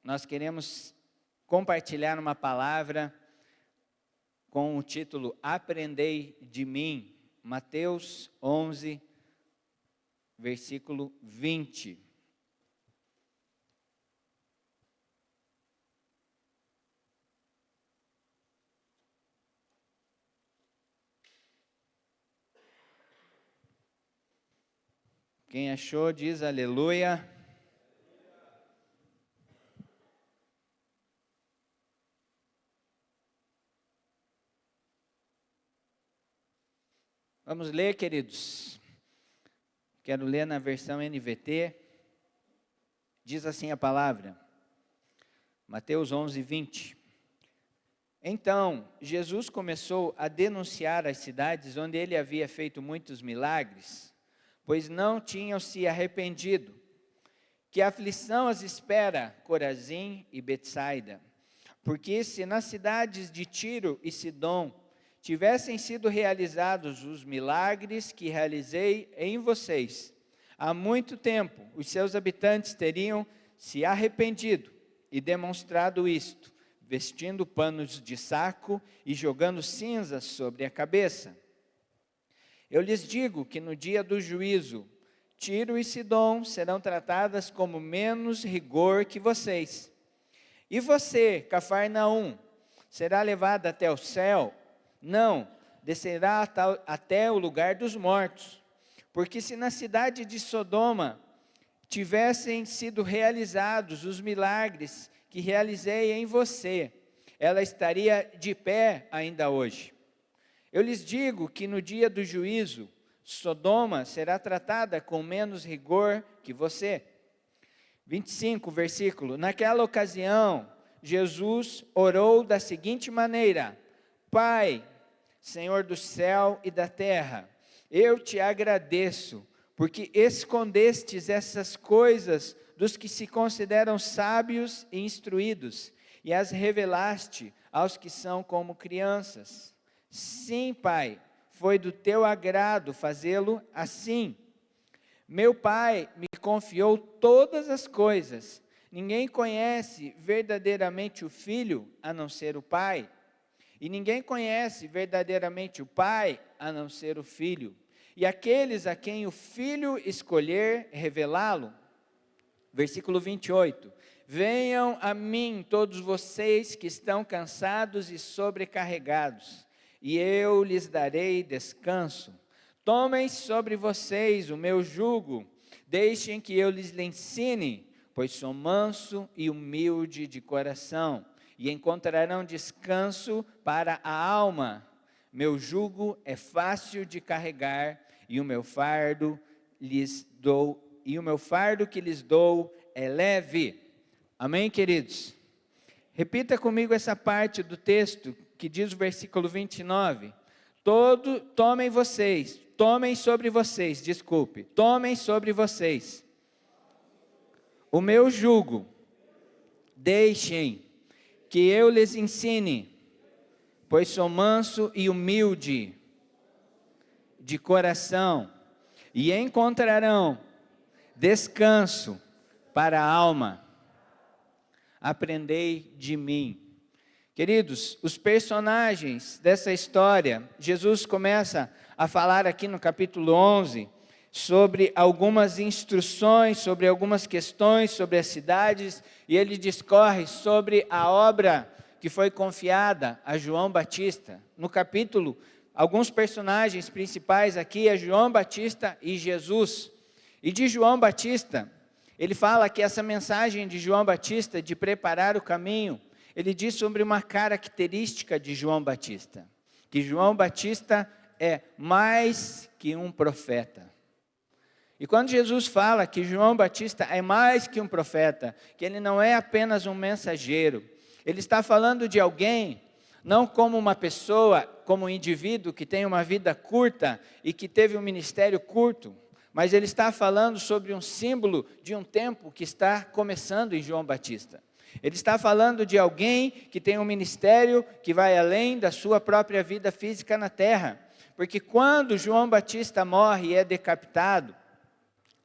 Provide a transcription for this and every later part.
nós queremos compartilhar uma palavra com o título Aprendei de mim, Mateus 11, versículo 20. Quem achou diz aleluia. Vamos ler, queridos. Quero ler na versão NVT. Diz assim a palavra. Mateus 11, 20. Então, Jesus começou a denunciar as cidades onde ele havia feito muitos milagres, pois não tinham se arrependido. Que aflição as espera, Corazim e Betsaida. Porque se nas cidades de Tiro e Sidom tivessem sido realizados os milagres que realizei em vocês, há muito tempo os seus habitantes teriam se arrependido e demonstrado isto, vestindo panos de saco e jogando cinzas sobre a cabeça. Eu lhes digo que no dia do juízo, Tiro e Sidom serão tratadas como menos rigor que vocês. E você, Cafarnaum, será levado até o céu? Não, descerá até o lugar dos mortos. Porque se na cidade de Sodoma tivessem sido realizados os milagres que realizei em você, ela estaria de pé ainda hoje. Eu lhes digo que no dia do juízo, Sodoma será tratada com menos rigor que você. 25, versículo. Naquela ocasião, Jesus orou da seguinte maneira: Pai, Senhor do céu e da terra, eu te agradeço, porque escondestes essas coisas dos que se consideram sábios e instruídos, e as revelaste aos que são como crianças. Sim, Pai, foi do teu agrado fazê-lo assim. Meu Pai me confiou todas as coisas. Ninguém conhece verdadeiramente o Filho, a não ser o Pai. E ninguém conhece verdadeiramente o Pai, a não ser o Filho. E aqueles a quem o Filho escolher revelá-lo. Versículo 28. Venham a mim todos vocês que estão cansados e sobrecarregados, e eu lhes darei descanso. Tomem sobre vocês o meu jugo, deixem que eu lhes ensine, pois sou manso e humilde de coração, e encontrarão descanso para a alma. Meu jugo é fácil de carregar, e o meu fardo que lhes dou é leve. Amém, queridos? Repita comigo essa parte do texto que diz o versículo 29. Tomem sobre vocês o meu jugo, deixem que eu lhes ensine, pois sou manso e humilde de coração, e encontrarão descanso para a alma. Aprendei de mim. Queridos, os personagens dessa história, Jesus começa a falar aqui no capítulo 11, sobre algumas instruções, sobre algumas questões, sobre as cidades, e ele discorre sobre a obra que foi confiada a João Batista. No capítulo, alguns personagens principais aqui é João Batista e Jesus. E de João Batista, ele fala que essa mensagem de João Batista, de preparar o caminho, ele diz sobre uma característica de João Batista, que João Batista é mais que um profeta. E quando Jesus fala que João Batista é mais que um profeta, que ele não é apenas um mensageiro, ele está falando de alguém, não como uma pessoa, como um indivíduo que tem uma vida curta e que teve um ministério curto, mas ele está falando sobre um símbolo de um tempo que está começando em João Batista. Ele está falando de alguém que tem um ministério que vai além da sua própria vida física na terra. Porque quando João Batista morre e é decapitado,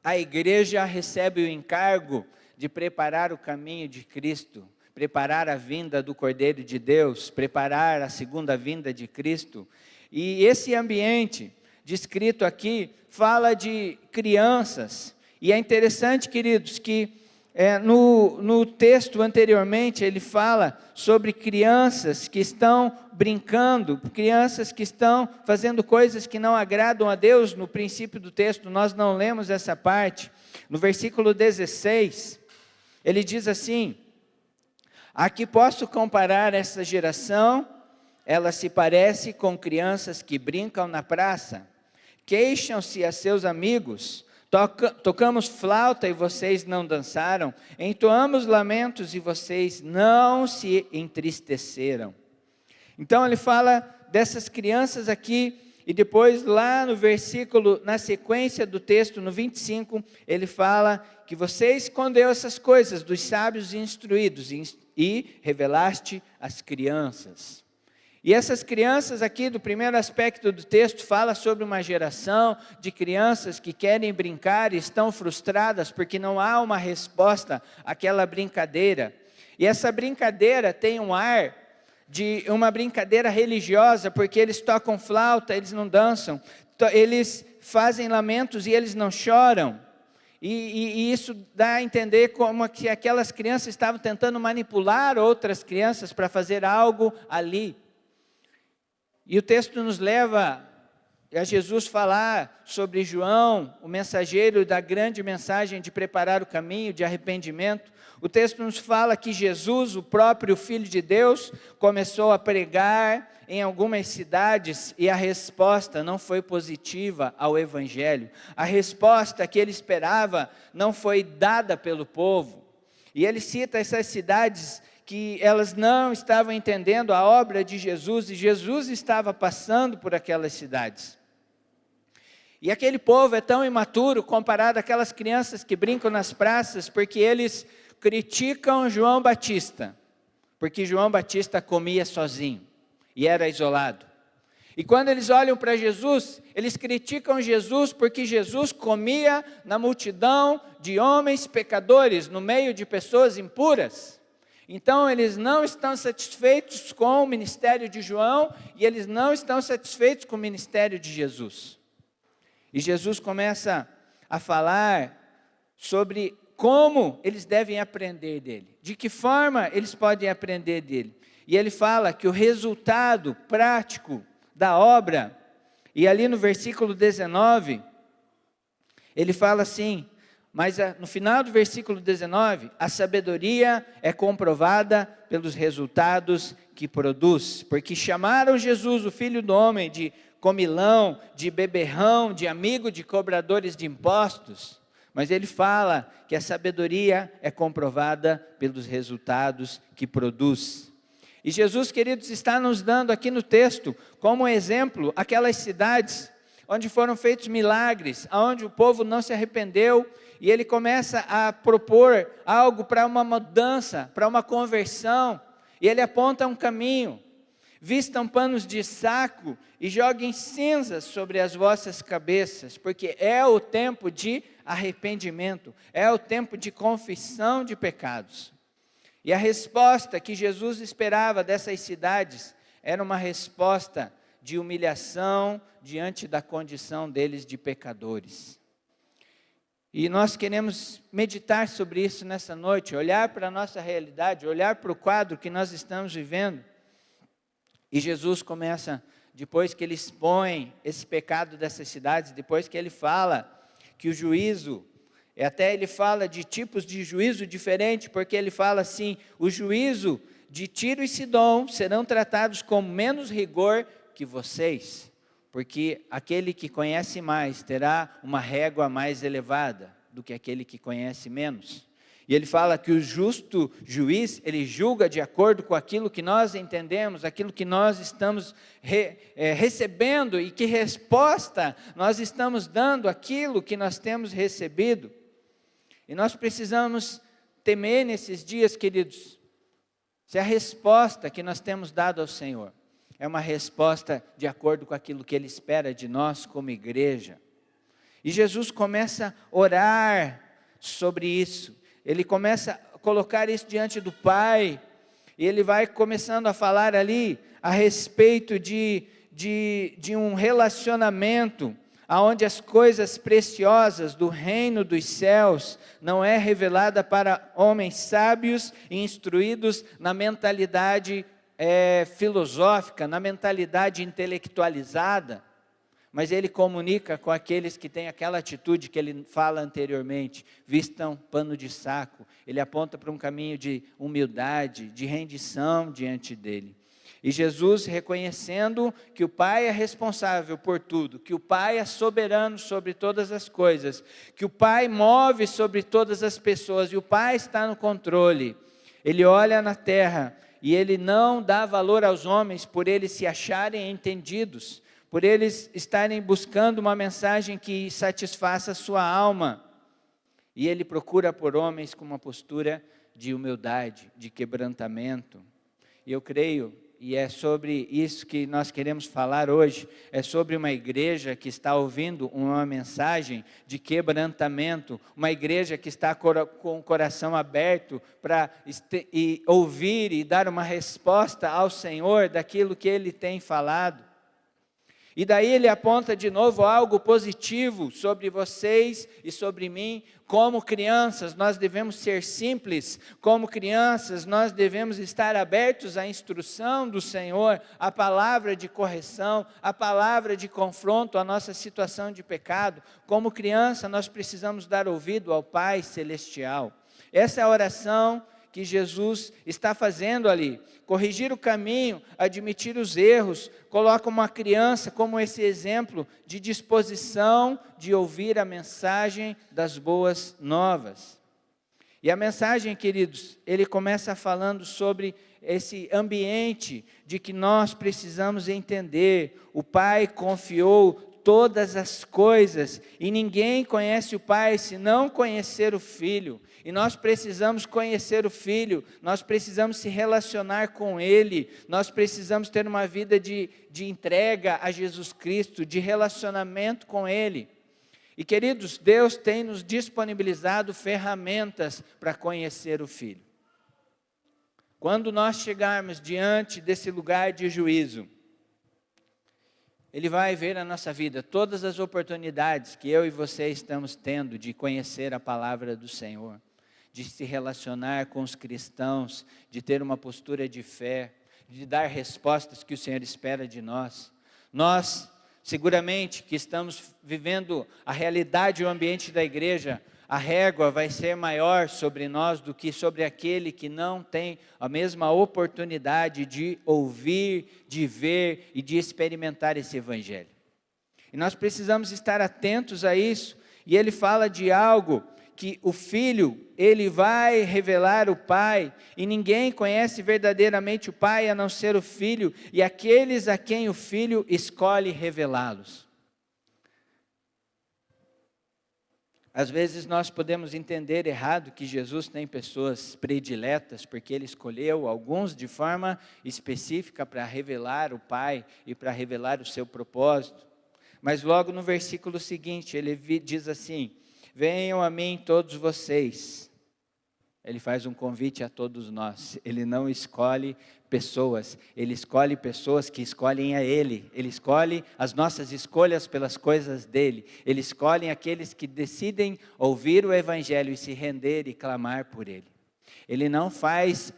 a igreja recebe o encargo de preparar o caminho de Cristo, preparar a vinda do Cordeiro de Deus, preparar a segunda vinda de Cristo. E esse ambiente descrito aqui fala de crianças. E é interessante, queridos, que no texto anteriormente ele fala sobre crianças que estão brincando, crianças que estão fazendo coisas que não agradam a Deus. No princípio do texto nós não lemos essa parte. No versículo 16, ele diz assim: a que posso comparar essa geração? Ela se parece com crianças que brincam na praça, queixam-se a seus amigos, tocamos flauta e vocês não dançaram, entoamos lamentos e vocês não se entristeceram. Então ele fala dessas crianças aqui, e depois lá no versículo, na sequência do texto, no 25, ele fala que você escondeu essas coisas dos sábios e instruídos e revelaste às crianças. E essas crianças aqui, do primeiro aspecto do texto, fala sobre uma geração de crianças que querem brincar e estão frustradas porque não há uma resposta àquela brincadeira. E essa brincadeira tem um ar de uma brincadeira religiosa, porque eles tocam flauta, eles não dançam, eles fazem lamentos e eles não choram. E isso dá a entender como que aquelas crianças estavam tentando manipular outras crianças para fazer algo ali. E o texto nos leva a Jesus falar sobre João, o mensageiro da grande mensagem de preparar o caminho, de arrependimento. O texto nos fala que Jesus, o próprio Filho de Deus, começou a pregar em algumas cidades e a resposta não foi positiva ao Evangelho. A resposta que ele esperava não foi dada pelo povo. E ele cita essas cidades que elas não estavam entendendo a obra de Jesus, e Jesus estava passando por aquelas cidades. E aquele povo é tão imaturo comparado àquelas crianças que brincam nas praças, porque eles criticam João Batista, porque João Batista comia sozinho e era isolado. E quando eles olham para Jesus, eles criticam Jesus porque Jesus comia na multidão de homens pecadores, no meio de pessoas impuras. Então eles não estão satisfeitos com o ministério de João e eles não estão satisfeitos com o ministério de Jesus. E Jesus começa a falar sobre como eles devem aprender dele, de que forma eles podem aprender dele. E ele fala que o resultado prático da obra, e ali no versículo 19, ele fala assim, mas no final do versículo 19, a sabedoria é comprovada pelos resultados que produz, porque chamaram Jesus, o Filho do Homem, de comilão, de beberrão, de amigo de cobradores de impostos, mas ele fala que a sabedoria é comprovada pelos resultados que produz. E Jesus, queridos, está nos dando aqui no texto, como exemplo, aquelas cidades onde foram feitos milagres, onde o povo não se arrependeu, e ele começa a propor algo para uma mudança, para uma conversão, e ele aponta um caminho: vistam panos de saco e joguem cinzas sobre as vossas cabeças, porque é o tempo de arrependimento, é o tempo de confissão de pecados. E a resposta que Jesus esperava dessas cidades era uma resposta de humilhação diante da condição deles de pecadores. E nós queremos meditar sobre isso nessa noite, olhar para a nossa realidade, olhar para o quadro que nós estamos vivendo. E Jesus começa, depois que ele expõe esse pecado dessas cidades, depois que ele fala que o juízo, até ele fala de tipos de juízo diferentes, porque ele fala assim: o juízo de Tiro e Sidom serão tratados com menos rigor que vocês, porque aquele que conhece mais terá uma régua mais elevada do que aquele que conhece menos. E ele fala que o justo juiz, ele julga de acordo com aquilo que nós entendemos, aquilo que nós estamos recebendo, e que resposta nós estamos dando àquilo que nós temos recebido. E nós precisamos temer nesses dias, queridos, se a resposta que nós temos dado ao Senhor é uma resposta de acordo com aquilo que Ele espera de nós como igreja. E Jesus começa a orar sobre isso. ele começa a colocar isso diante do Pai, e ele vai começando a falar ali a respeito de um relacionamento, onde as coisas preciosas do reino dos céus não é revelada para homens sábios e instruídos na mentalidade filosófica, na mentalidade intelectualizada, mas ele comunica com aqueles que têm aquela atitude que ele fala anteriormente, vistam pano de saco. Ele aponta para um caminho de humildade, de rendição diante dele. E Jesus, reconhecendo que o Pai é responsável por tudo, que o Pai é soberano sobre todas as coisas, que o Pai move sobre todas as pessoas e o Pai está no controle, ele olha na terra e ele não dá valor aos homens por eles se acharem entendidos, por eles estarem buscando uma mensagem que satisfaça a sua alma. E ele procura por homens com uma postura de humildade, de quebrantamento. E eu creio, e é sobre isso que nós queremos falar hoje, é sobre uma igreja que está ouvindo uma mensagem de quebrantamento, uma igreja que está com o coração aberto para ouvir e dar uma resposta ao Senhor daquilo que Ele tem falado. E daí ele aponta de novo algo positivo sobre vocês e sobre mim. Como crianças nós devemos ser simples, como crianças nós devemos estar abertos à instrução do Senhor, à palavra de correção, à palavra de confronto à nossa situação de pecado. Como criança nós precisamos dar ouvido ao Pai Celestial. Essa é a oração que Jesus está fazendo ali, corrigir o caminho, admitir os erros, coloca uma criança como esse exemplo de disposição de ouvir a mensagem das boas novas. E a mensagem, queridos, ele começa falando sobre esse ambiente de que nós precisamos entender. O Pai confiou todas as coisas, e ninguém conhece o Pai se não conhecer o Filho, e nós precisamos conhecer o Filho, nós precisamos se relacionar com Ele, nós precisamos ter uma vida de entrega a Jesus Cristo, de relacionamento com Ele. E queridos, Deus tem nos disponibilizado ferramentas para conhecer o Filho. Quando nós chegarmos diante desse lugar de juízo, Ele vai ver na nossa vida todas as oportunidades que eu e você estamos tendo de conhecer a palavra do Senhor, de se relacionar com os cristãos, de ter uma postura de fé, de dar respostas que o Senhor espera de nós. Nós, seguramente, que estamos vivendo a realidade e o ambiente da igreja, a régua vai ser maior sobre nós do que sobre aquele que não tem a mesma oportunidade de ouvir, de ver e de experimentar esse evangelho. E nós precisamos estar atentos a isso. E ele fala de algo que o Filho, ele vai revelar o Pai, e ninguém conhece verdadeiramente o Pai a não ser o Filho, e aqueles a quem o Filho escolhe revelá-los. Às vezes nós podemos entender errado que Jesus tem pessoas prediletas, porque Ele escolheu alguns de forma específica para revelar o Pai e para revelar o seu propósito. Mas logo no versículo seguinte, Ele diz assim: venham a mim todos vocês. Ele faz um convite a todos nós. Ele não escolhe pessoas, Ele escolhe pessoas que escolhem a Ele. Ele escolhe as nossas escolhas pelas coisas dEle. Ele escolhe aqueles que decidem ouvir o Evangelho e se render e clamar por Ele. Ele não faz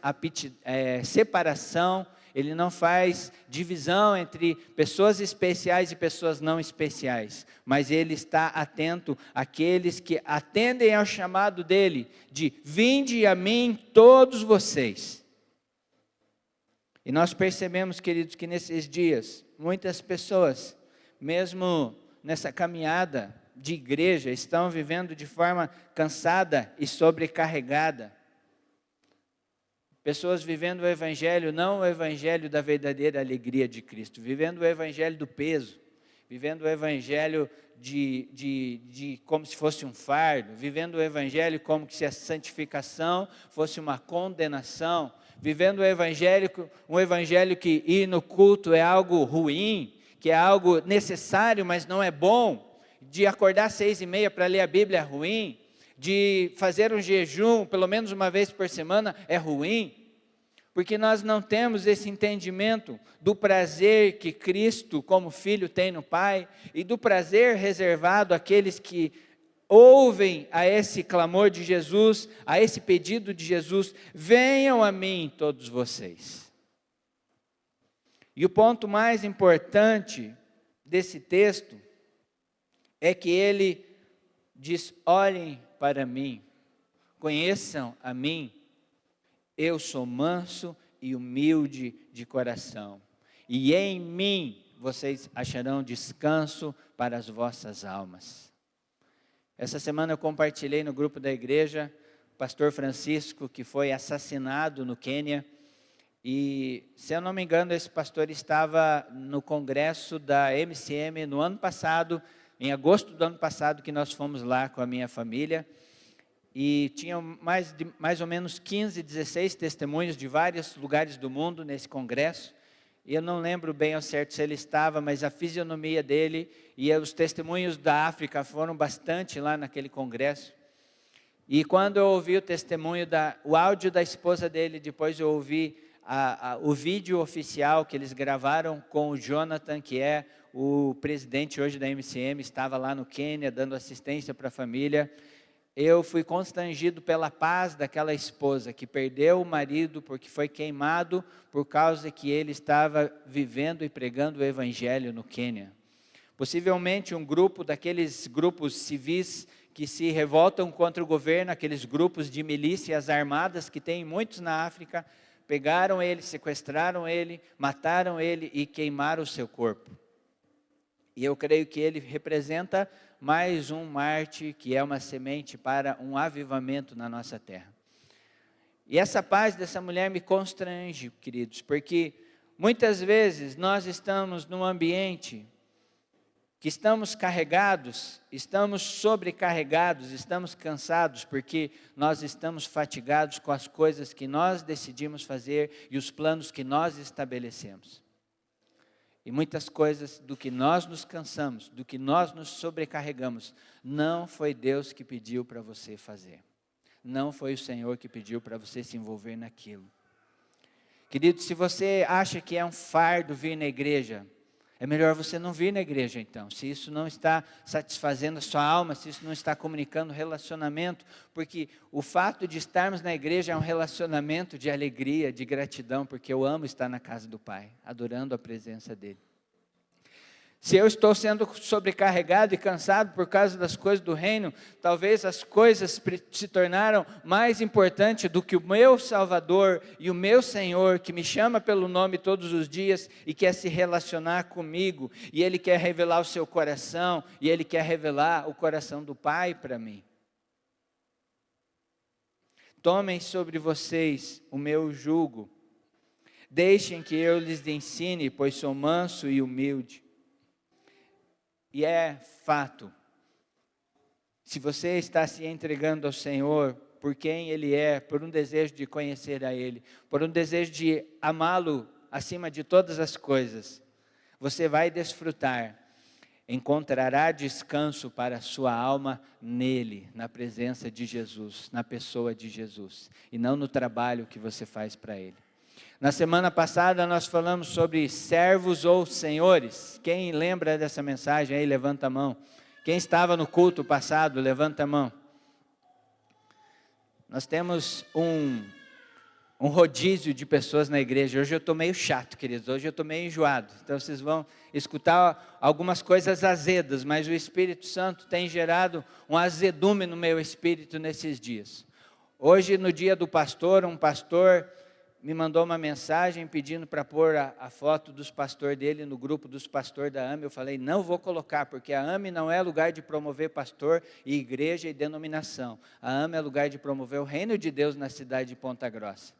separação, Ele não faz divisão entre pessoas especiais e pessoas não especiais, mas Ele está atento àqueles que atendem ao chamado dEle, de vinde a mim todos vocês. E nós percebemos, queridos, que nesses dias, muitas pessoas, mesmo nessa caminhada de igreja, estão vivendo de forma cansada e sobrecarregada. Pessoas vivendo o Evangelho, não o Evangelho da verdadeira alegria de Cristo, vivendo o Evangelho do peso, vivendo o Evangelho de como se fosse um fardo, vivendo o Evangelho como se a santificação fosse uma condenação, vivendo um evangelho que ir no culto é algo ruim, que é algo necessário, mas não é bom, de acordar 6:30 para ler a Bíblia é ruim, de fazer um jejum pelo menos uma vez por semana é ruim, porque nós não temos esse entendimento do prazer que Cristo como Filho tem no Pai, e do prazer reservado àqueles que ouvem a esse clamor de Jesus, a esse pedido de Jesus: venham a mim todos vocês. E o ponto mais importante desse texto é que ele diz: olhem para mim, conheçam a mim, eu sou manso e humilde de coração, e em mim vocês acharão descanso para as vossas almas. Essa semana eu compartilhei no grupo da igreja o pastor Francisco, que foi assassinado no Quênia, e se eu não me engano esse pastor estava no congresso da MCM no ano passado, em agosto do ano passado, que nós fomos lá com a minha família, e tinham mais ou menos 15, 16 testemunhos de vários lugares do mundo nesse congresso, e eu não lembro bem ao certo se ele estava, mas a fisionomia dele e os testemunhos da África foram bastante lá naquele congresso. E quando eu ouvi o testemunho, o áudio da esposa dele, depois eu ouvi o vídeo oficial que eles gravaram com o Jonathan, que é o presidente hoje da MCM, estava lá no Quênia dando assistência para a família. Eu fui constrangido pela paz daquela esposa que perdeu o marido porque foi queimado por causa que ele estava vivendo e pregando o evangelho no Quênia. Possivelmente um grupo daqueles grupos civis que se revoltam contra o governo, aqueles grupos de milícias armadas que tem muitos na África, pegaram ele, sequestraram ele, mataram ele e queimaram o seu corpo. E eu creio que ele representa mais um mártir, que é uma semente para um avivamento na nossa terra. E essa paz dessa mulher me constrange, queridos, porque muitas vezes nós estamos num ambiente que estamos carregados, estamos sobrecarregados, estamos cansados, porque nós estamos fatigados com as coisas que nós decidimos fazer e os planos que nós estabelecemos. E muitas coisas do que nós nos cansamos, do que nós nos sobrecarregamos, não foi Deus que pediu para você fazer. Não foi o Senhor que pediu para você se envolver naquilo. Querido, se você acha que é um fardo vir na igreja, é melhor você não vir na igreja então. Se isso não está satisfazendo a sua alma, se isso não está comunicando relacionamento, porque o fato de estarmos na igreja é um relacionamento de alegria, de gratidão, porque eu amo estar na casa do Pai, adorando a presença dEle. Se eu estou sendo sobrecarregado e cansado por causa das coisas do reino, talvez as coisas se tornaram mais importantes do que o meu Salvador e o meu Senhor, que me chama pelo nome todos os dias e quer se relacionar comigo, e Ele quer revelar o seu coração, e Ele quer revelar o coração do Pai para mim. Tomem sobre vocês o meu jugo, deixem que eu lhes ensine, pois sou manso e humilde. E é fato, se você está se entregando ao Senhor, por quem Ele é, por um desejo de conhecer a Ele, por um desejo de amá-lo acima de todas as coisas, você vai desfrutar, encontrará descanso para a sua alma nele, na presença de Jesus, na pessoa de Jesus, e não no trabalho que você faz para Ele. Na semana passada nós falamos sobre servos ou senhores. Quem lembra dessa mensagem aí, levanta a mão. Quem estava no culto passado, levanta a mão. Nós temos um rodízio de pessoas na igreja. Hoje eu estou meio chato, queridos. Hoje eu estou meio enjoado. Então vocês vão escutar algumas coisas azedas, mas o Espírito Santo tem gerado um azedume no meu espírito nesses dias. Hoje, no dia do pastor, um pastor me mandou uma mensagem pedindo para pôr a foto dos pastores dele no grupo dos pastores da AME. Eu falei, não vou colocar, porque a AME não é lugar de promover pastor e igreja e denominação. A AME é lugar de promover o reino de Deus na cidade de Ponta Grossa.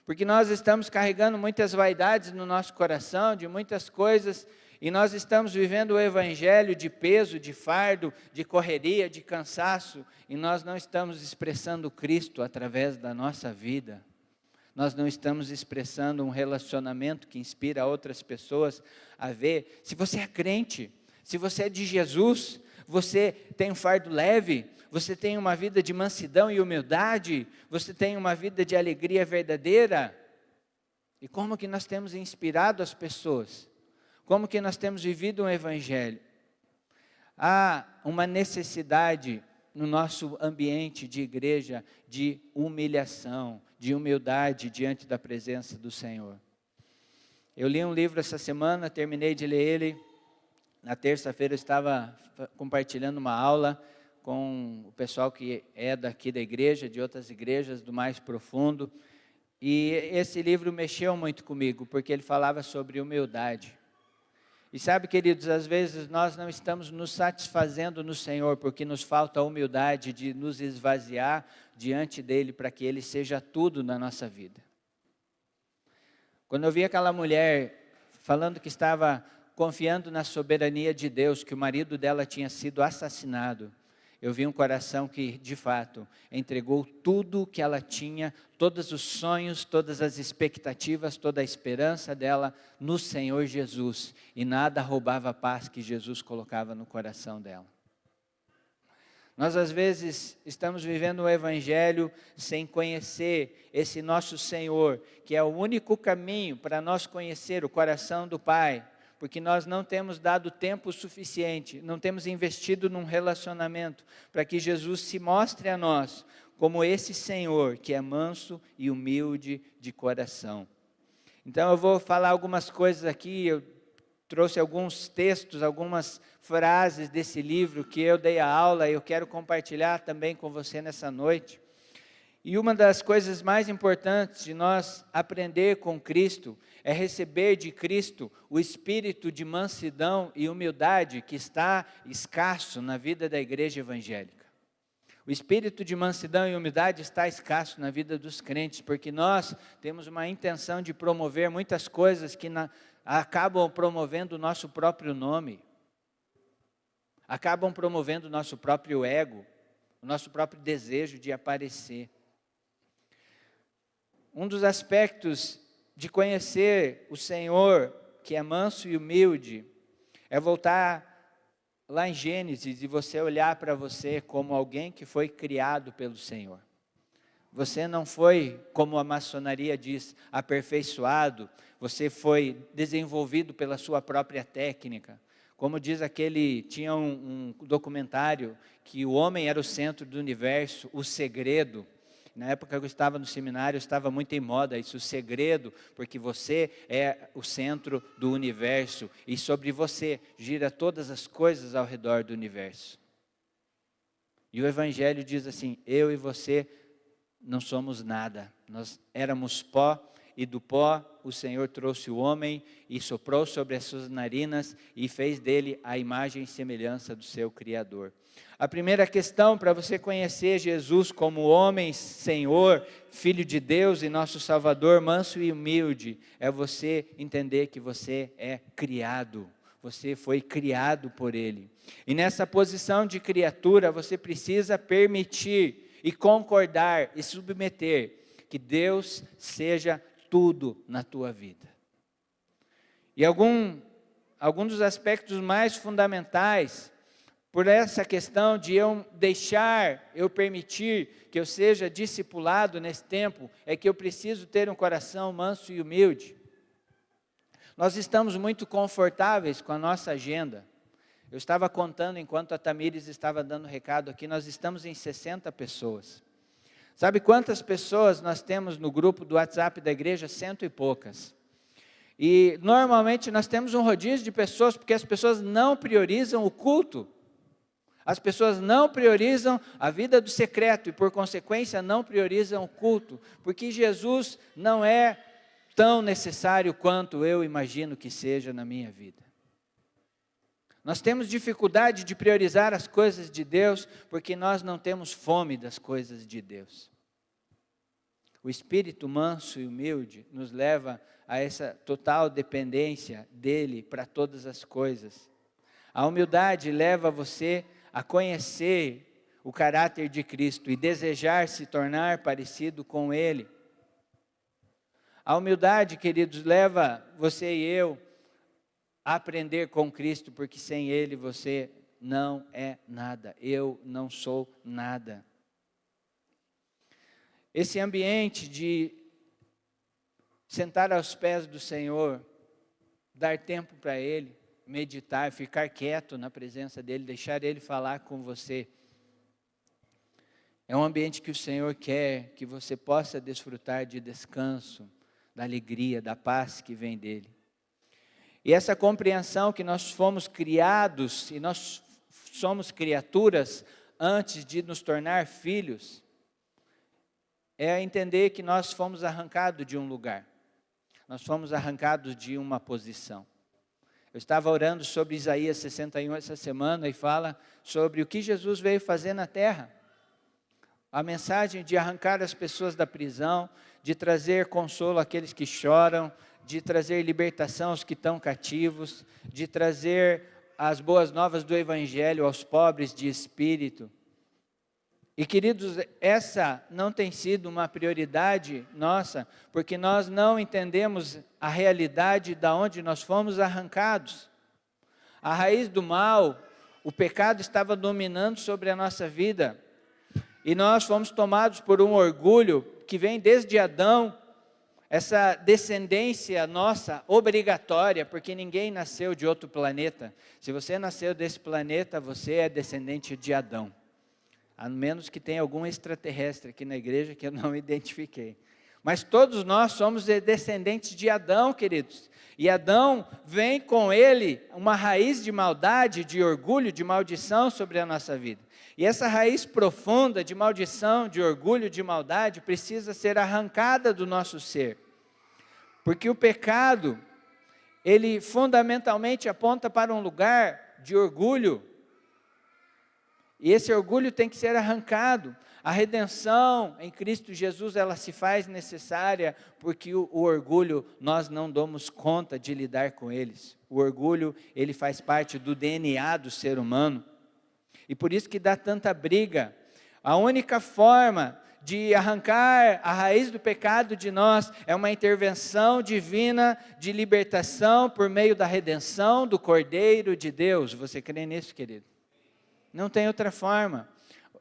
Porque nós estamos carregando muitas vaidades no nosso coração, de muitas coisas, e nós estamos vivendo o evangelho de peso, de fardo, de correria, de cansaço, e nós não estamos expressando Cristo através da nossa vida. Nós não estamos expressando um relacionamento que inspira outras pessoas a ver. Se você é crente, se você é de Jesus, você tem um fardo leve, Você tem uma vida de mansidão e humildade? Você tem uma vida de alegria verdadeira? E como que nós temos inspirado as pessoas? Como que nós temos vivido um evangelho? Há uma necessidade no nosso ambiente de igreja de humilhação, de humildade diante da presença do Senhor. Eu li um livro essa semana, terminei de ler ele. Na terça-feira eu estava compartilhando uma aula com o pessoal que é daqui da igreja, de outras igrejas, do mais profundo. E esse livro mexeu muito comigo, porque ele falava sobre humildade. E sabe, queridos, às vezes nós não estamos nos satisfazendo no Senhor, porque nos falta a humildade de nos esvaziar diante dEle, para que Ele seja tudo na nossa vida. Quando eu vi aquela mulher falando que estava confiando na soberania de Deus, que o marido dela tinha sido assassinado, eu vi um coração que, de fato, entregou tudo o que ela tinha, todos os sonhos, todas as expectativas, toda a esperança dela no Senhor Jesus. E nada roubava a paz que Jesus colocava no coração dela. Nós, às vezes, estamos vivendo o Evangelho sem conhecer esse nosso Senhor, que é o único caminho para nós conhecer o coração do Pai. Porque nós não temos dado tempo suficiente, não temos investido num relacionamento para que Jesus se mostre a nós como esse Senhor que é manso e humilde de coração. Então eu vou falar algumas coisas aqui, eu trouxe alguns textos, algumas frases desse livro que eu dei a aula e eu quero compartilhar também com você nessa noite. E uma das coisas mais importantes de nós aprender com Cristo é receber de Cristo o espírito de mansidão e humildade que está escasso na vida da igreja evangélica. O espírito de mansidão e humildade está escasso na vida dos crentes, porque nós temos uma intenção de promover muitas coisas que acabam promovendo o nosso próprio nome, acabam promovendo o nosso próprio ego, o nosso próprio desejo de aparecer. Um dos aspectos de conhecer o Senhor, que é manso e humilde, é voltar lá em Gênesis e você olhar para você como alguém que foi criado pelo Senhor. Você não foi, como a maçonaria diz, aperfeiçoado, você foi desenvolvido pela sua própria técnica. Como diz tinha um documentário que o homem era o centro do universo, o segredo. Na época que eu estava no seminário, estava muito em moda isso, o segredo, porque você é o centro do universo e sobre você gira todas as coisas ao redor do universo. E o Evangelho diz assim, eu e você não somos nada, nós éramos pó e do pó o Senhor trouxe o homem e soprou sobre as suas narinas e fez dele a imagem e semelhança do seu Criador. A primeira questão para você conhecer Jesus como homem, Senhor, Filho de Deus e nosso Salvador, manso e humilde, é você entender que você é criado, você foi criado por Ele. E nessa posição de criatura, você precisa permitir e concordar e submeter que Deus seja tudo na tua vida. E algum dos aspectos mais fundamentais, por essa questão de eu permitir que eu seja discipulado nesse tempo, é que eu preciso ter um coração manso e humilde. Nós estamos muito confortáveis com a nossa agenda. Eu estava contando enquanto a Tamires estava dando recado aqui, nós estamos em 60 pessoas. Sabe quantas pessoas nós temos no grupo do WhatsApp da igreja? 100 e poucas. E normalmente nós temos um rodízio de pessoas, porque as pessoas não priorizam o culto. As pessoas não priorizam a vida do secreto e, por consequência, não priorizam o culto, porque Jesus não é tão necessário quanto eu imagino que seja na minha vida. Nós temos dificuldade de priorizar as coisas de Deus, porque nós não temos fome das coisas de Deus. O espírito manso e humilde nos leva a essa total dependência dele para todas as coisas. A humildade leva você a conhecer o caráter de Cristo e desejar se tornar parecido com Ele. A humildade, queridos, leva você e eu a aprender com Cristo, porque sem Ele você não é nada, eu não sou nada. Esse ambiente de sentar aos pés do Senhor, dar tempo para Ele, meditar, ficar quieto na presença dEle, deixar Ele falar com você. É um ambiente que o Senhor quer que você possa desfrutar de descanso, da alegria, da paz que vem dEle. E essa compreensão que nós fomos criados, e nós somos criaturas antes de nos tornar filhos, é entender que nós fomos arrancados de um lugar. Nós fomos arrancados de uma posição. Eu estava orando sobre Isaías 61 essa semana e fala sobre o que Jesus veio fazer na terra. A mensagem de arrancar as pessoas da prisão, de trazer consolo àqueles que choram, de trazer libertação aos que estão cativos, de trazer as boas novas do Evangelho aos pobres de espírito. E queridos, essa não tem sido uma prioridade nossa, porque nós não entendemos a realidade da onde nós fomos arrancados. A raiz do mal, o pecado estava dominando sobre a nossa vida, e nós fomos tomados por um orgulho que vem desde Adão, essa descendência nossa obrigatória, porque ninguém nasceu de outro planeta. Se você nasceu desse planeta, você é descendente de Adão. A menos que tenha algum extraterrestre aqui na igreja que eu não identifiquei. Mas todos nós somos descendentes de Adão, queridos. E Adão vem com ele uma raiz de maldade, de orgulho, de maldição sobre a nossa vida. E essa raiz profunda de maldição, de orgulho, de maldade, precisa ser arrancada do nosso ser. Porque o pecado, ele fundamentalmente aponta para um lugar de orgulho. E esse orgulho tem que ser arrancado. A redenção em Cristo Jesus, ela se faz necessária, porque o orgulho, nós não damos conta de lidar com eles. O orgulho, ele faz parte do DNA do ser humano. E por isso que dá tanta briga. A única forma de arrancar a raiz do pecado de nós é uma intervenção divina de libertação por meio da redenção do Cordeiro de Deus. Você crê nisso, querido? Não tem outra forma.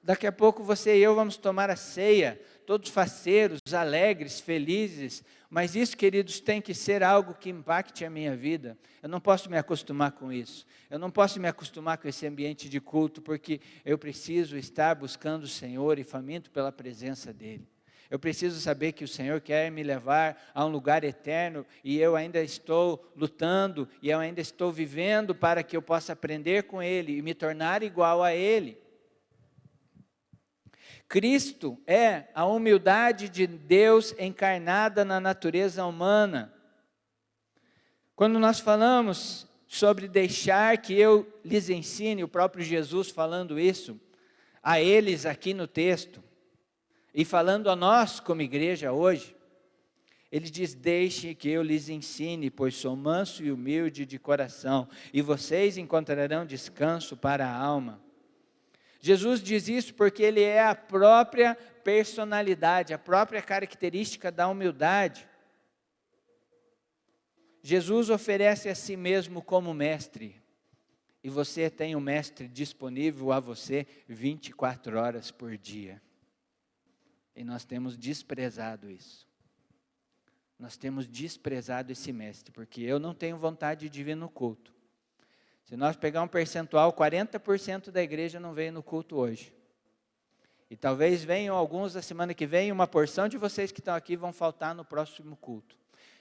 Daqui a pouco você e eu vamos tomar a ceia, todos faceiros, alegres, felizes, mas isso, queridos, tem que ser algo que impacte a minha vida. Eu não posso me acostumar com isso. Eu não posso me acostumar com esse ambiente de culto, porque eu preciso estar buscando o Senhor e faminto pela presença dEle. Eu preciso saber que o Senhor quer me levar a um lugar eterno e eu ainda estou lutando e eu ainda estou vivendo para que eu possa aprender com Ele e me tornar igual a Ele. Cristo é a humildade de Deus encarnada na natureza humana. Quando nós falamos sobre deixar que eu lhes ensine, o próprio Jesus falando isso a eles aqui no texto, e falando a nós como igreja hoje, ele diz: deixe que eu lhes ensine, pois sou manso e humilde de coração, e vocês encontrarão descanso para a alma. Jesus diz isso porque ele é a própria personalidade, a própria característica da humildade. Jesus oferece a si mesmo como mestre, e você tem um mestre disponível a você 24 horas por dia. E nós temos desprezado isso. Nós temos desprezado esse mestre, porque eu não tenho vontade de vir no culto. Se nós pegar um percentual, 40% da igreja não veio no culto hoje. E talvez venham alguns da semana que vem, uma porção de vocês que estão aqui vão faltar no próximo culto.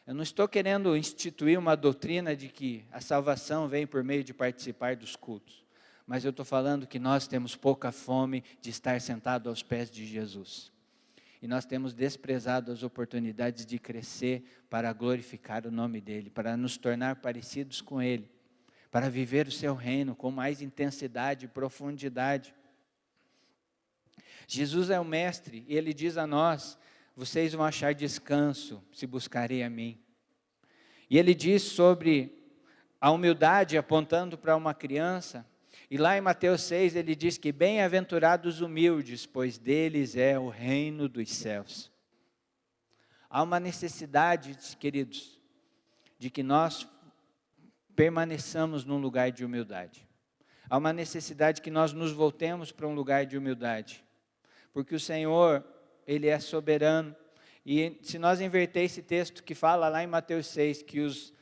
Eu não estou querendo instituir uma doutrina de que a salvação vem por meio de participar dos cultos. Mas eu estou falando que nós temos pouca fome de estar sentado aos pés de Jesus. E nós temos desprezado as oportunidades de crescer para glorificar o nome dEle, para nos tornar parecidos com Ele, para viver o seu reino com mais intensidade e profundidade. Jesus é o mestre e Ele diz a nós: vocês vão achar descanso se buscarem a mim. E Ele diz sobre a humildade apontando para uma criança. E lá em Mateus 6 ele diz que bem-aventurados humildes, pois deles é o reino dos céus. Há uma necessidade, queridos, de que nós permaneçamos num lugar de humildade. há uma necessidade que nós nos voltemos para um lugar de humildade. Porque o Senhor, Ele é soberano. E se nós inverter esse texto que fala lá em Mateus 6, que os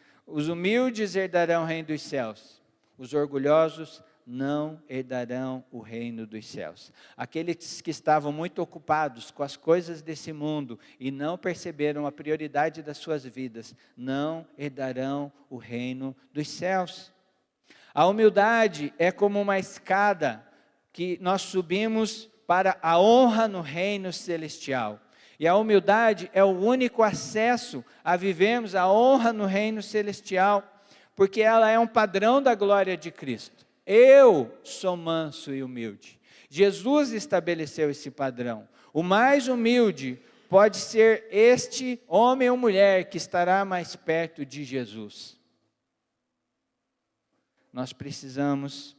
humildes herdarão o reino dos céus, os orgulhosos não herdarão o reino dos céus. Aqueles que estavam muito ocupados com as coisas desse mundo e não perceberam a prioridade das suas vidas, não herdarão o reino dos céus. A humildade é como uma escada que nós subimos para a honra no reino celestial. E a humildade é o único acesso a vivermos a honra no reino celestial, porque ela é um padrão da glória de Cristo. Eu sou manso e humilde. Jesus estabeleceu esse padrão. O mais humilde pode ser este homem ou mulher que estará mais perto de Jesus. Nós precisamos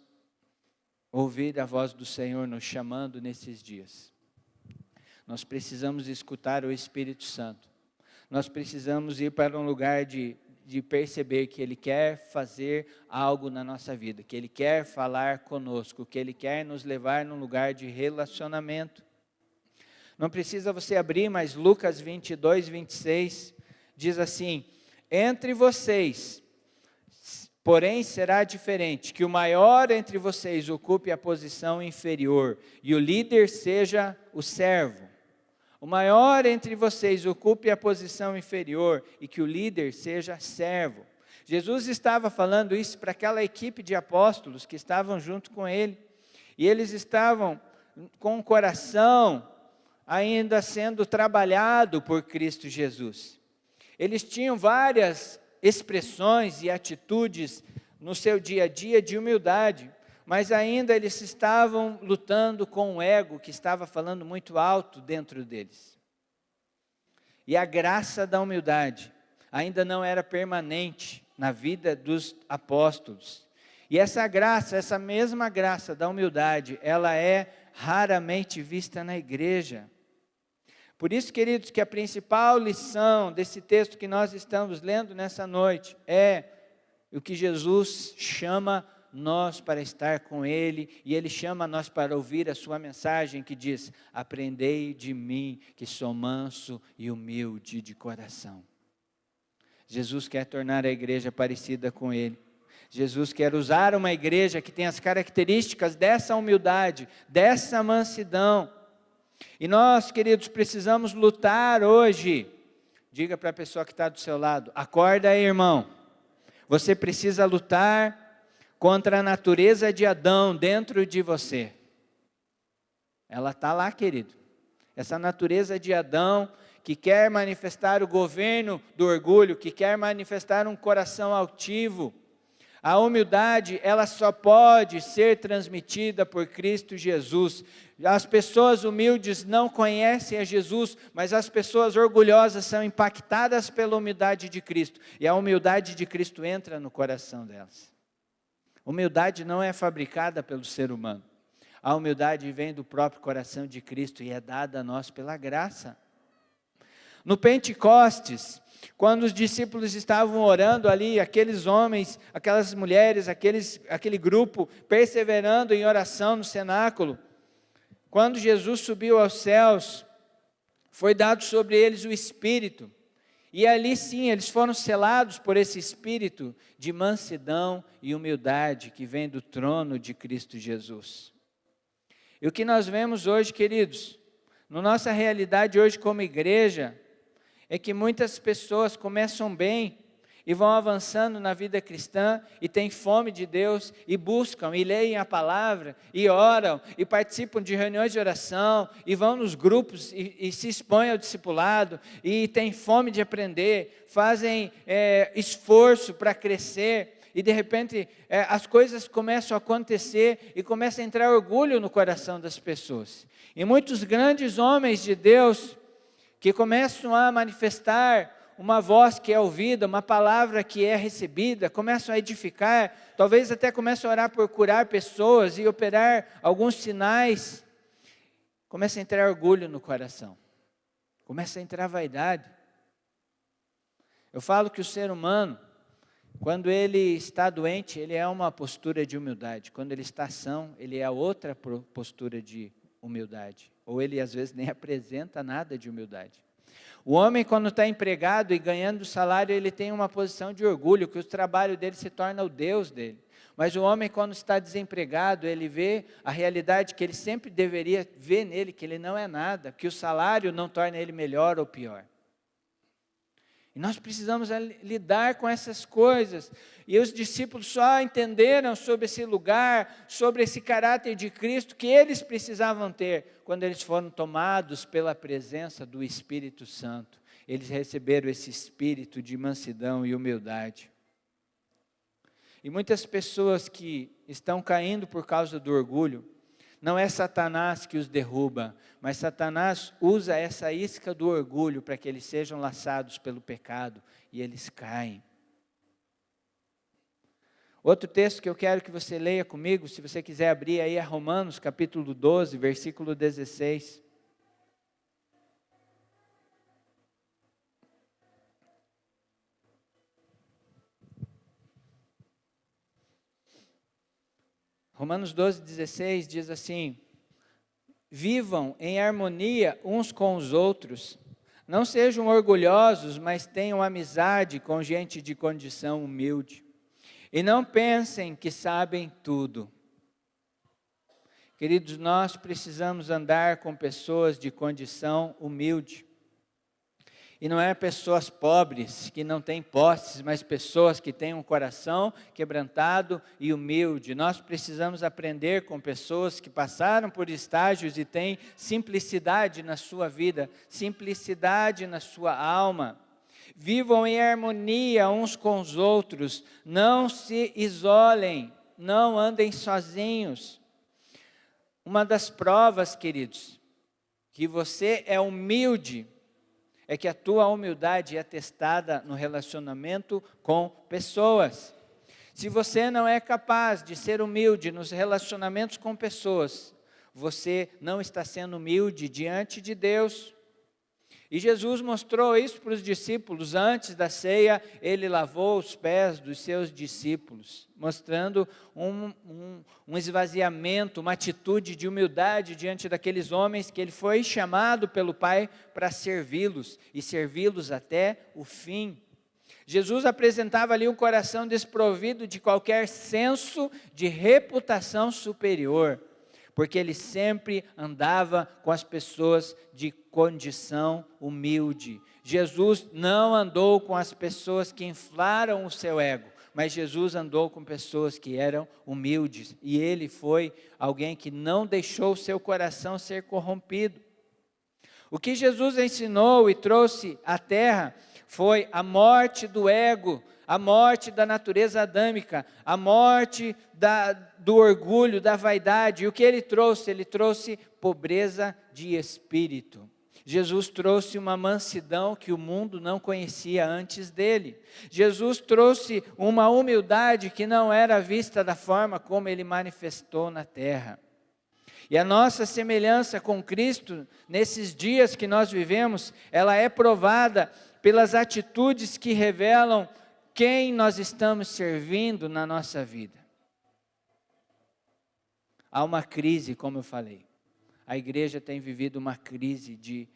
ouvir a voz do Senhor nos chamando nesses dias. Nós precisamos escutar o Espírito Santo. Nós precisamos ir para um lugar de perceber que Ele quer fazer algo na nossa vida, que Ele quer falar conosco, que Ele quer nos levar num lugar de relacionamento. Não precisa você abrir, mas Lucas 22, 26 diz assim: entre vocês, porém será diferente, que o maior entre vocês ocupe a posição inferior e o líder seja o servo. O maior entre vocês ocupe a posição inferior e que o líder seja servo. Jesus estava falando isso para aquela equipe de apóstolos que estavam junto com ele. E eles estavam com o coração ainda sendo trabalhado por Cristo Jesus. Eles tinham várias expressões e atitudes no seu dia a dia de humildade, mas ainda eles estavam lutando com o ego que estava falando muito alto dentro deles. E a graça da humildade ainda não era permanente na vida dos apóstolos. E essa graça, essa mesma graça da humildade, ela é raramente vista na igreja. Por isso, queridos, que a principal lição desse texto que nós estamos lendo nessa noite é o que Jesus chama nós para estar com Ele, e Ele chama nós para ouvir a sua mensagem que diz: aprendei de mim que sou manso e humilde de coração. Jesus quer tornar a igreja parecida com Ele. Jesus quer usar uma igreja que tem as características dessa humildade, dessa mansidão. E nós, queridos, precisamos lutar hoje. Diga para a pessoa que está do seu lado: acorda aí, irmão. Você precisa lutar contra a natureza de Adão dentro de você. Ela está lá, querido. Essa natureza de Adão que quer manifestar o governo do orgulho, que quer manifestar um coração altivo. A humildade, ela só pode ser transmitida por Cristo Jesus. As pessoas humildes não conhecem a Jesus, mas as pessoas orgulhosas são impactadas pela humildade de Cristo. E a humildade de Cristo entra no coração delas. Humildade não é fabricada pelo ser humano. A humildade vem do próprio coração de Cristo e é dada a nós pela graça. No Pentecostes, quando os discípulos estavam orando ali, aqueles homens, aquelas mulheres, aquele grupo perseverando em oração no cenáculo, quando Jesus subiu aos céus, foi dado sobre eles o Espírito. E ali sim, eles foram selados por esse espírito de mansidão e humildade que vem do trono de Cristo Jesus. E o que nós vemos hoje, queridos, na nossa realidade hoje como igreja, é que muitas pessoas começam bem e vão avançando na vida cristã e têm fome de Deus e buscam e leem a palavra e oram e participam de reuniões de oração e vão nos grupos e se expõem ao discipulado e têm fome de aprender, fazem esforço para crescer e de repente as coisas começam a acontecer e começa a entrar orgulho no coração das pessoas. E muitos grandes homens de Deus que começam a manifestar uma voz que é ouvida, uma palavra que é recebida, começam a edificar, talvez até começam a orar por curar pessoas e operar alguns sinais, começa a entrar orgulho no coração, começa a entrar vaidade. Eu falo que o ser humano, Quando ele está doente, ele é uma postura de humildade. Quando ele está são, ele é outra postura de humildade. Ou ele às vezes nem apresenta nada de humildade. O homem, quando está empregado e ganhando salário, ele tem uma posição de orgulho, que o trabalho dele se torna o Deus dele. Mas o homem, quando está desempregado, ele vê a realidade que ele sempre deveria ver nele, que ele não é nada, que o salário não torna ele melhor ou pior. E nós precisamos lidar com essas coisas. E os discípulos só entenderam sobre esse lugar, sobre esse caráter de Cristo que eles precisavam ter quando eles foram tomados pela presença do Espírito Santo. Eles receberam esse espírito de mansidão e humildade. E muitas pessoas que estão caindo por causa do orgulho, não é Satanás que os derruba, mas Satanás usa essa isca do orgulho para que eles sejam laçados pelo pecado e eles caem. Outro texto que eu quero que você leia comigo, se você quiser abrir aí, é Romanos capítulo 12, versículo 16. Romanos 12, 16 diz assim: vivam em harmonia uns com os outros, não sejam orgulhosos, mas tenham amizade com gente de condição humilde, e não pensem que sabem tudo. Queridos, nós precisamos andar com pessoas de condição humilde. E não é pessoas pobres, que não têm posses, mas pessoas que têm um coração quebrantado e humilde. Nós precisamos aprender com pessoas que passaram por estágios e têm simplicidade na sua vida, simplicidade na sua alma. Vivam em harmonia uns com os outros, não se isolem, não andem sozinhos. Uma das provas, queridos, que você é humilde, é que a tua humildade é testada no relacionamento com pessoas. Se você não é capaz de ser humilde nos relacionamentos com pessoas, você não está sendo humilde diante de Deus. E Jesus mostrou isso para os discípulos. Antes da ceia, ele lavou os pés dos seus discípulos, mostrando um esvaziamento, uma atitude de humildade diante daqueles homens que ele foi chamado pelo Pai para servi-los, e servi-los até o fim. Jesus apresentava ali um coração desprovido de qualquer senso de reputação superior, porque ele sempre andava com as pessoas de condição humilde. Jesus não andou com as pessoas que inflaram o seu ego, mas Jesus andou com pessoas que eram humildes, e ele foi alguém que não deixou o seu coração ser corrompido. O que Jesus ensinou e trouxe à terra foi a morte do ego, a morte da natureza adâmica, a morte do orgulho, da vaidade. E o que ele trouxe? Ele trouxe pobreza de espírito. Jesus trouxe uma mansidão que o mundo não conhecia antes dele. Jesus trouxe uma humildade que não era vista da forma como ele manifestou na terra. E a nossa semelhança com Cristo, nesses dias que nós vivemos, ela é provada pelas atitudes que revelam quem nós estamos servindo na nossa vida. Há uma crise, como eu falei. A igreja tem vivido uma crise de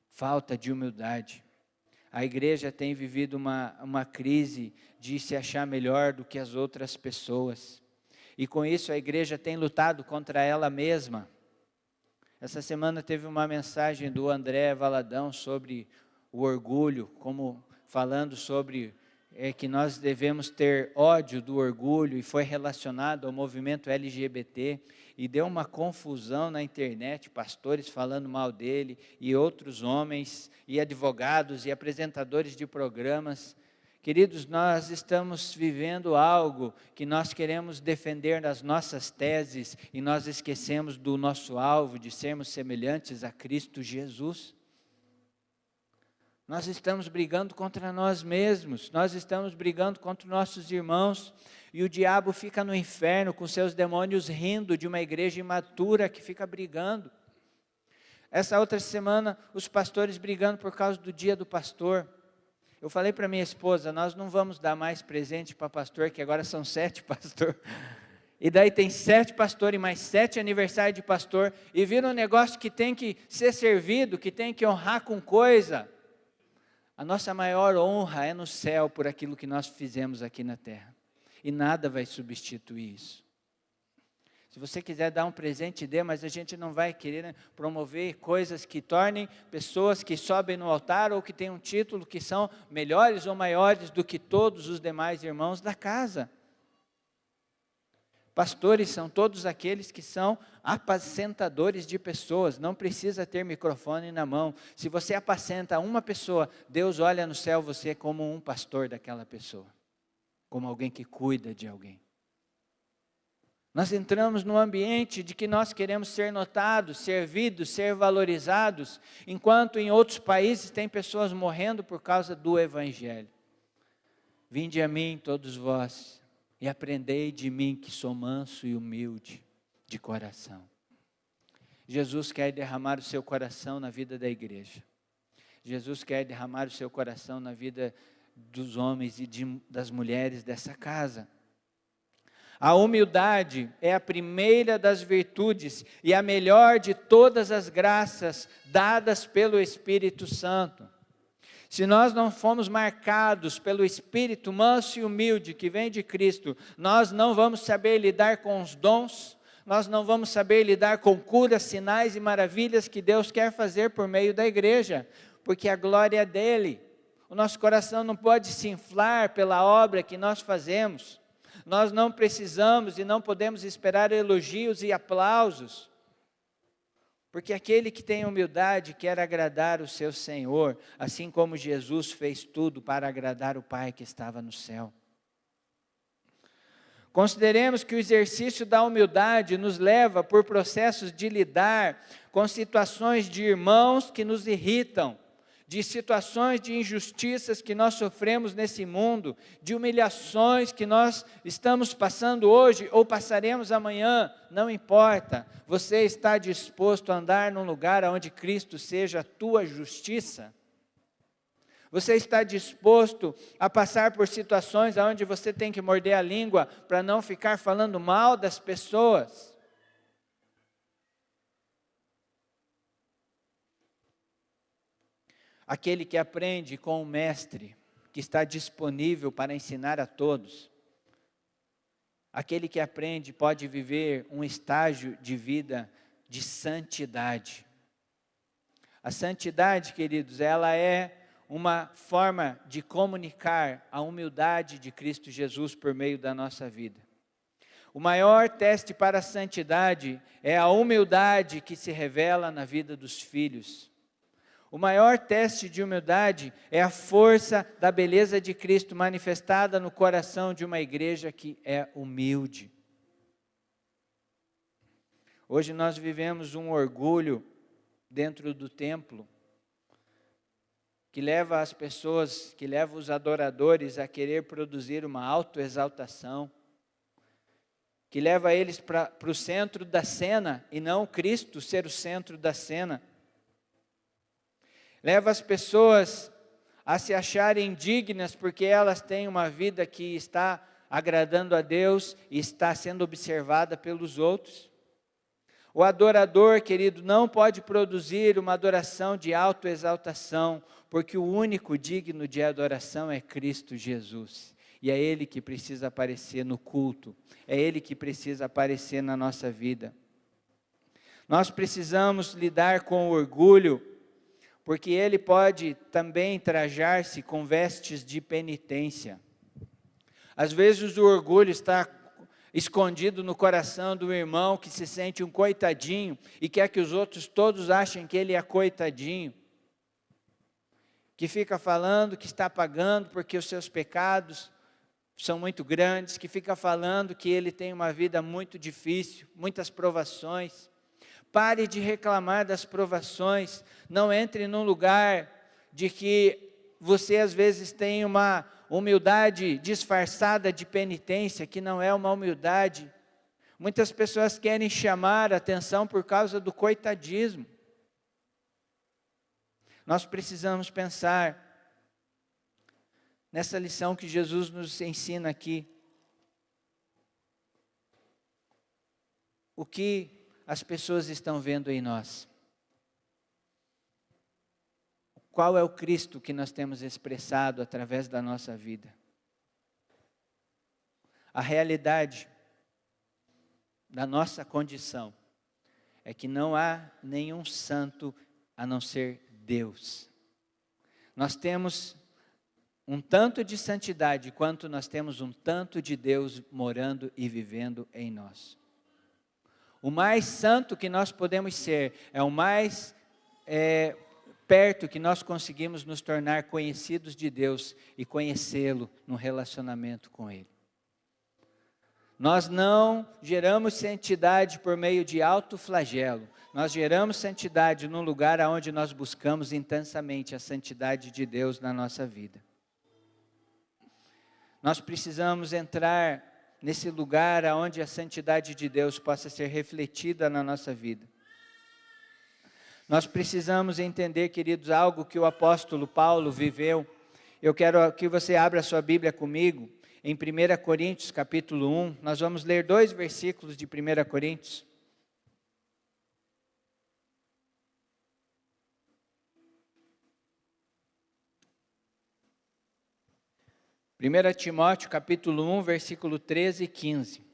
falta de humildade. A igreja tem vivido uma crise de se achar melhor do que as outras pessoas. E com isso a igreja tem lutado contra ela mesma. Essa semana teve uma mensagem do André Valadão sobre o orgulho, como falando sobre que nós devemos ter ódio do orgulho, e foi relacionado ao movimento LGBT, e deu uma confusão na internet, pastores falando mal dele, e outros homens, e advogados, e apresentadores de programas. Queridos, nós estamos vivendo algo que nós queremos defender nas nossas teses, e nós esquecemos do nosso alvo de sermos semelhantes a Cristo Jesus. Nós estamos brigando contra nós mesmos, nós estamos brigando contra nossos irmãos, e o diabo fica no inferno com seus demônios rindo de uma igreja imatura que fica brigando. Essa outra semana, os pastores brigando por causa do dia do pastor. Eu falei para minha esposa, nós não vamos dar mais presente para pastor, que agora são 7 pastores. E daí tem 7 pastores e mais 7 aniversários de pastor. E vira um negócio que tem que ser servido, que tem que honrar com coisa. A nossa maior honra é no céu por aquilo que nós fizemos aqui na terra. E nada vai substituir isso. Se você quiser dar um presente, dê, mas a gente não vai querer promover coisas que tornem pessoas que sobem no altar ou que têm um título que são melhores ou maiores do que todos os demais irmãos da casa. Pastores são todos aqueles que são apacentadores de pessoas, não precisa ter microfone na mão. Se você apacenta uma pessoa, Deus olha no céu você como um pastor daquela pessoa, como alguém que cuida de alguém. Nós entramos num ambiente de que nós queremos ser notados, servidos, ser valorizados, enquanto em outros países tem pessoas morrendo por causa do Evangelho. Vinde a mim todos vós, e aprendei de mim que sou manso e humilde de coração. Jesus quer derramar o seu coração na vida da igreja. Jesus quer derramar o seu coração na vida dos homens e das mulheres dessa casa. A humildade é a primeira das virtudes e a melhor de todas as graças dadas pelo Espírito Santo. Se nós não formos marcados pelo Espírito manso e humilde que vem de Cristo, nós não vamos saber lidar com os dons, nós não vamos saber lidar com curas, sinais e maravilhas que Deus quer fazer por meio da igreja, porque a glória é dele. O nosso coração não pode se inflar pela obra que nós fazemos. Nós não precisamos e não podemos esperar elogios e aplausos, porque aquele que tem humildade quer agradar o seu Senhor, assim como Jesus fez tudo para agradar o Pai que estava no céu. Consideremos que o exercício da humildade nos leva por processos de lidar com situações de irmãos que nos irritam, de situações de injustiças que nós sofremos nesse mundo, de humilhações que nós estamos passando hoje ou passaremos amanhã, não importa. Você está disposto a andar num lugar onde Cristo seja a tua justiça? Você está disposto a passar por situações onde você tem que morder a língua para não ficar falando mal das pessoas? Aquele que aprende com o mestre, que está disponível para ensinar a todos. Aquele que aprende pode viver um estágio de vida de santidade. A santidade, queridos, ela é uma forma de comunicar a humildade de Cristo Jesus por meio da nossa vida. O maior teste para a santidade é a humildade que se revela na vida dos filhos. O maior teste de humildade é a força da beleza de Cristo manifestada no coração de uma igreja que é humilde. Hoje nós vivemos um orgulho dentro do templo, que leva as pessoas, que leva os adoradores a querer produzir uma autoexaltação, que leva eles para o centro da cena e não Cristo ser o centro da cena. Leva as pessoas a se acharem dignas porque elas têm uma vida que está agradando a Deus e está sendo observada pelos outros. O adorador, querido, não pode produzir uma adoração de autoexaltação, porque o único digno de adoração é Cristo Jesus. E é Ele que precisa aparecer no culto, é Ele que precisa aparecer na nossa vida. Nós precisamos lidar com o orgulho, porque ele pode também trajar-se com vestes de penitência. Às vezes o orgulho está escondido no coração do irmão que se sente um coitadinho e quer que os outros todos achem que ele é coitadinho, que fica falando que está pagando porque os seus pecados são muito grandes, que fica falando que ele tem uma vida muito difícil, muitas provações. Pare de reclamar das provações, não entre num lugar de que você às vezes tem uma humildade disfarçada de penitência, que não é uma humildade. Muitas pessoas querem chamar a atenção por causa do coitadismo. Nós precisamos pensar nessa lição que Jesus nos ensina aqui. O que as pessoas estão vendo em nós? Qual é o Cristo que nós temos expressado através da nossa vida? A realidade da nossa condição é que não há nenhum santo a não ser Deus. Nós temos um tanto de santidade, quanto nós temos um tanto de Deus morando e vivendo em nós. O mais santo que nós podemos ser é o mais perto que nós conseguimos nos tornar conhecidos de Deus e conhecê-lo no relacionamento com Ele. Nós não geramos santidade por meio de autoflagelo. Nós geramos santidade num lugar onde nós buscamos intensamente a santidade de Deus na nossa vida. Nós precisamos entrar nesse lugar onde a santidade de Deus possa ser refletida na nossa vida. Nós precisamos entender, queridos, algo que o apóstolo Paulo viveu. Eu quero que você abra a sua Bíblia comigo, em 1 Coríntios capítulo 1, nós vamos ler 2 versículos de 1 Coríntios. Primeira Timóteo capítulo 1, versículo 13 e 15.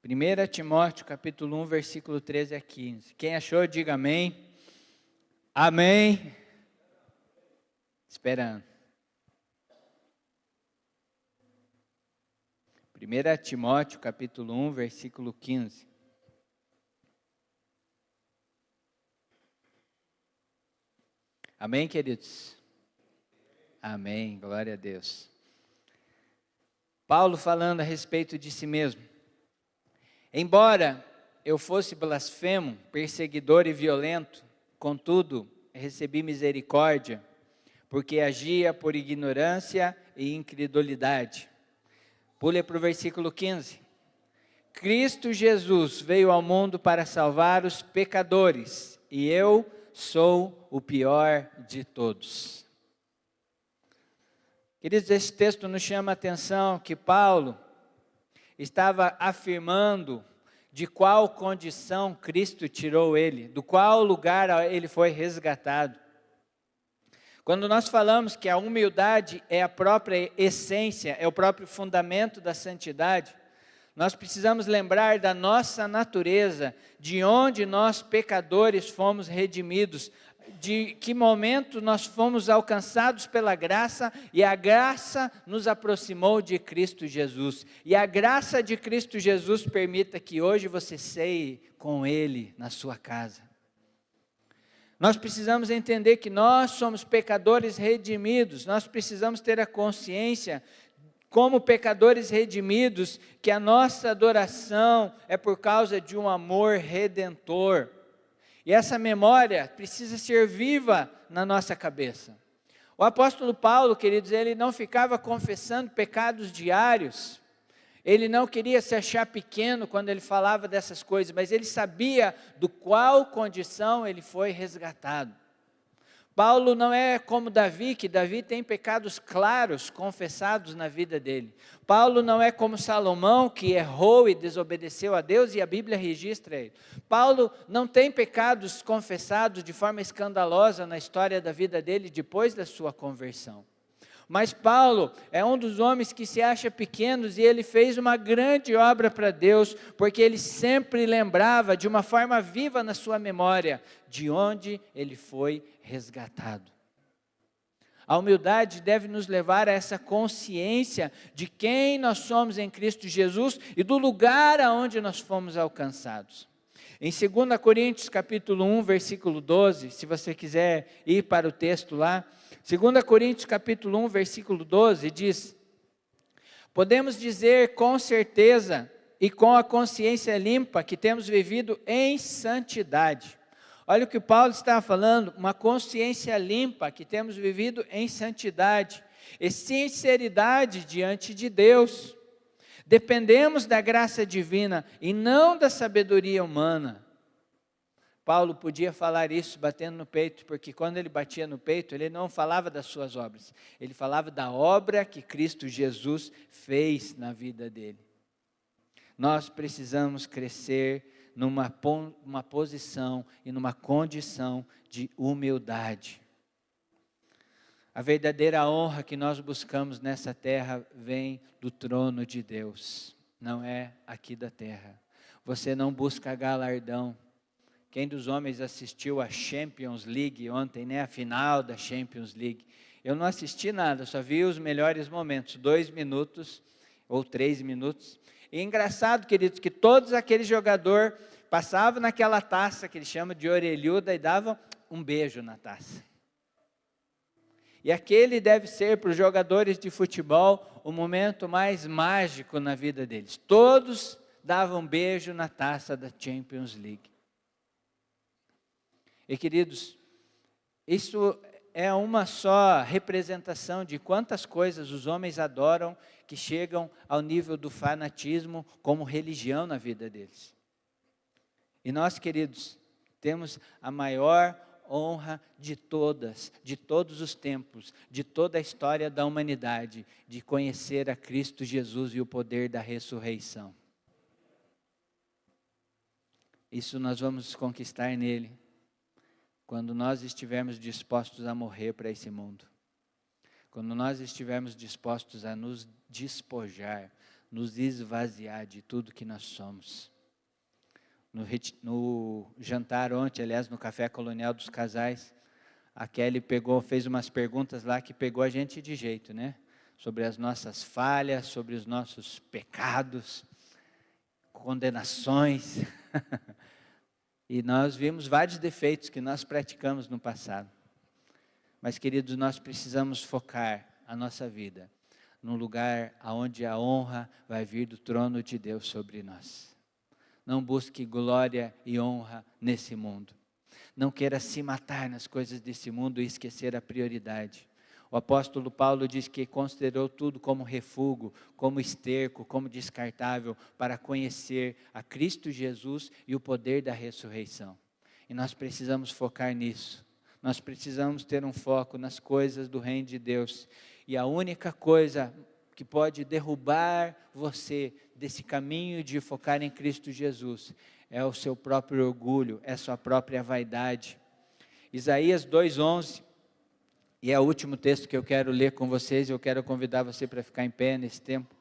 1 Timóteo capítulo 1, versículo 13 a 15. Quem achou, diga amém. Amém. Esperando. 1 Timóteo capítulo 1, versículo 15. Amém, queridos? Amém, glória a Deus. Paulo falando a respeito de si mesmo. Embora eu fosse blasfemo, perseguidor e violento, contudo, recebi misericórdia, porque agia por ignorância e incredulidade. Pule para o versículo 15. Cristo Jesus veio ao mundo para salvar os pecadores, e eu sou o pior de todos. Queridos, esse texto nos chama a atenção que Paulo estava afirmando de qual condição Cristo tirou ele, do qual lugar ele foi resgatado. Quando nós falamos que a humildade é a própria essência, é o próprio fundamento da santidade, nós precisamos lembrar da nossa natureza, de onde nós pecadores fomos redimidos, de que momento nós fomos alcançados pela graça, e a graça nos aproximou de Cristo Jesus. E a graça de Cristo Jesus permita que hoje você ceie com Ele na sua casa. Nós precisamos entender que nós somos pecadores redimidos, nós precisamos ter a consciência, como pecadores redimidos, que a nossa adoração é por causa de um amor redentor. E essa memória precisa ser viva na nossa cabeça. O apóstolo Paulo, queridos, ele não ficava confessando pecados diários. Ele não queria se achar pequeno quando ele falava dessas coisas, mas ele sabia do qual condição ele foi resgatado. Paulo não é como Davi, que Davi tem pecados claros, confessados na vida dele. Paulo não é como Salomão, que errou e desobedeceu a Deus, e a Bíblia registra ele. Paulo não tem pecados confessados de forma escandalosa na história da vida dele, depois da sua conversão. Mas Paulo é um dos homens que se acha pequenos, e ele fez uma grande obra para Deus, porque ele sempre lembrava de uma forma viva na sua memória, de onde ele foi resgatado. A humildade deve nos levar a essa consciência de quem nós somos em Cristo Jesus e do lugar aonde nós fomos alcançados. Em 2 Coríntios capítulo 1, versículo 12, se você quiser ir para o texto lá, 2 Coríntios capítulo 1, versículo 12, diz: podemos dizer com certeza e com a consciência limpa que temos vivido em santidade. Olha o que Paulo está falando, uma consciência limpa, que temos vivido em santidade e sinceridade diante de Deus. Dependemos da graça divina e não da sabedoria humana. Paulo podia falar isso batendo no peito, porque quando ele batia no peito, ele não falava das suas obras, ele falava da obra que Cristo Jesus fez na vida dele. Nós precisamos crescer numa posição e numa condição de humildade. A verdadeira honra que nós buscamos nessa terra vem do trono de Deus, não é aqui da terra. Você não busca galardão. Quem dos homens assistiu a Champions League ontem, né? A final da Champions League. Eu não assisti nada, só vi os melhores momentos, 2 minutos ou 3 minutos. E é engraçado, queridos, que todos aqueles jogadores passavam naquela taça que eles chamam de orelhuda e davam um beijo na taça. E aquele deve ser para os jogadores de futebol o momento mais mágico na vida deles. Todos davam um beijo na taça da Champions League. E queridos, isso é uma só representação de quantas coisas os homens adoram que chegam ao nível do fanatismo como religião na vida deles. E nós, queridos, temos a maior honra de todos os tempos, de toda a história da humanidade, de conhecer a Cristo Jesus e o poder da ressurreição. Isso nós vamos conquistar nele, quando nós estivermos dispostos a morrer para esse mundo. Quando nós estivermos dispostos a nos despojar, nos esvaziar de tudo que nós somos. No jantar ontem, aliás, no café colonial dos casais, a Kelly fez umas perguntas lá que pegou a gente de jeito, né? Sobre as nossas falhas, sobre os nossos pecados, condenações. E nós vimos vários defeitos que nós praticamos no passado. Mas, queridos, nós precisamos focar a nossa vida num lugar onde a honra vai vir do trono de Deus sobre nós. Não busque glória e honra nesse mundo. Não queira se matar nas coisas desse mundo e esquecer a prioridade. O apóstolo Paulo diz que considerou tudo como refúgio, como esterco, como descartável, para conhecer a Cristo Jesus e o poder da ressurreição. E nós precisamos focar nisso. Nós precisamos ter um foco nas coisas do reino de Deus. E a única coisa que pode derrubar você desse caminho de focar em Cristo Jesus é o seu próprio orgulho, é a sua própria vaidade. Isaías 2:11. E é o último texto que eu quero ler com vocês, eu quero convidar você para ficar em pé nesse tempo.